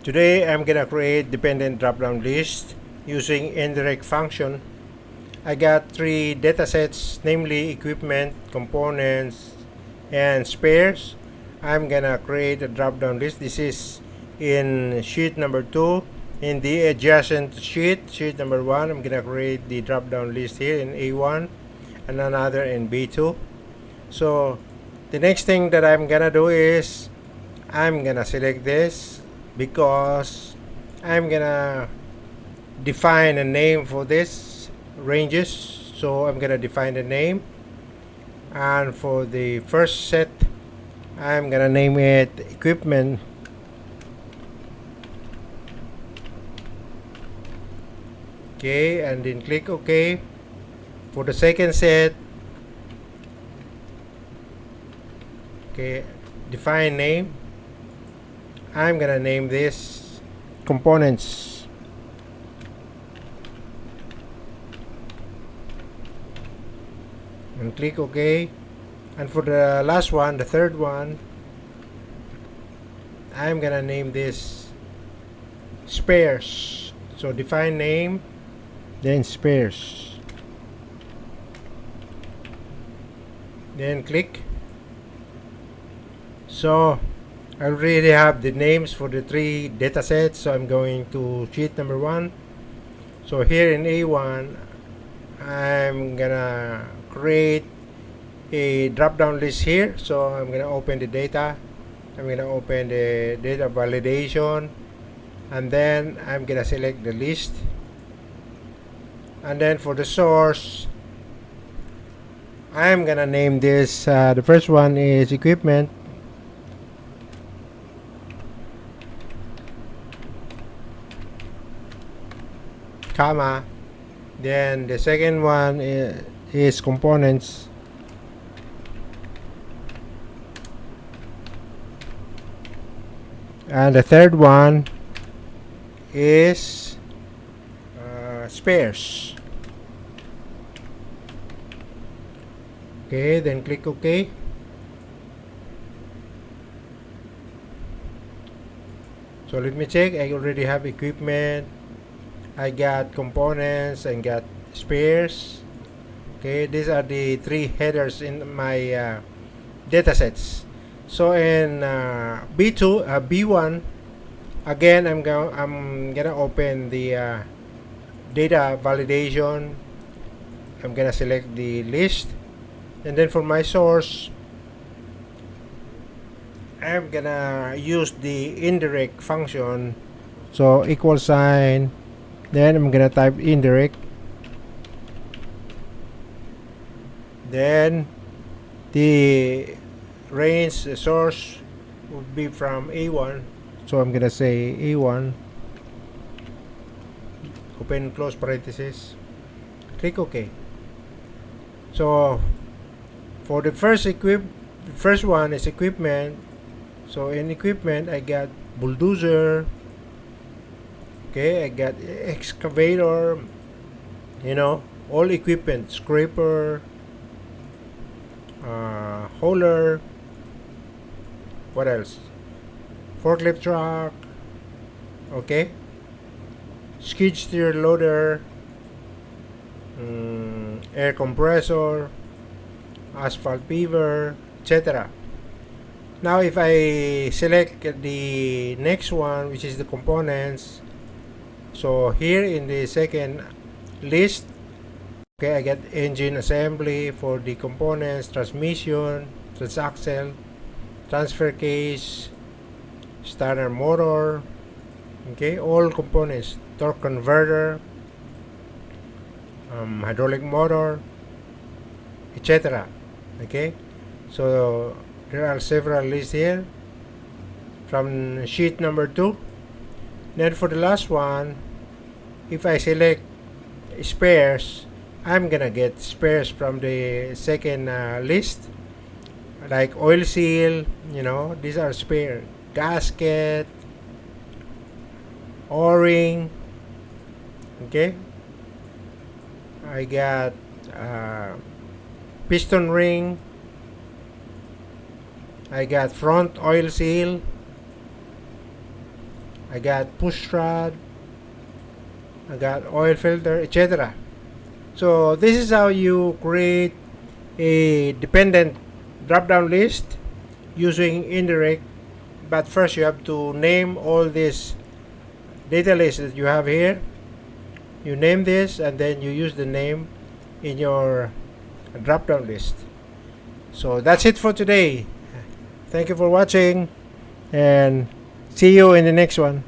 Today I'm gonna create dependent drop-down list using indirect function. I got three datasets, namely equipment, components, and spares. I'm gonna create a drop-down list. This is in sheet number 2. In the adjacent sheet number 1, I'm gonna create the drop-down list here in A1 and another in B2. So the next thing that I'm gonna do is I'm gonna select this because I'm gonna define a name for this ranges. So I'm gonna define the name, and for the first set I'm gonna name it equipment. Okay, and then click OK. For the second set, okay, define name. I'm gonna name this components. And click OK. And for the last one, the third one, I'm gonna name this spares. So define name, then spares. Then click. So I already have the names for the three datasets, so I'm going to sheet number 1. So here in A1, I'm gonna create a drop-down list here. So I'm gonna open the data. I'm gonna open the data validation, and then I'm gonna select the list. And then for the source, I'm gonna name this. The first one is equipment. Comma. Then the second one is components. And the third one is spares. Okay, then click OK. So let me check. I already have equipment, I got components, and got spares. Okay, these are the three headers in my datasets. So in B1, again I'm gonna open the data validation. I'm gonna select the list, and then for my source, I'm gonna use the indirect function. So equal sign, then I'm gonna type indirect, then the range, the source would be from A1. So I'm gonna say A1, open close parenthesis, click OK. So for the first one is equipment. So in equipment, I got bulldozer. Okay, I got excavator. All equipment, scraper, hauler. What else? Forklift truck. Okay. Skid steer loader. Air compressor, asphalt beaver, etc. Now if I select the next one, which is the components, so here in the second list, okay, I get engine assembly for the components, transmission, transaxle, transfer case, starter motor, okay, all components, torque converter, hydraulic motor, etc. Okay, so there are several lists here from sheet number 2. Then for the last one, if I select spares, I'm gonna get spares from the second list, like oil seal. These are spare, gasket, o-ring. Okay, I got piston ring, I got front oil seal, I got push rod, I got oil filter, etc. So this is how you create a dependent drop-down list using indirect. But first you have to name all these data lists that you have here. You name this and then you use the name in your drop-down list. So that's it for today. Thank you for watching and see you in the next one.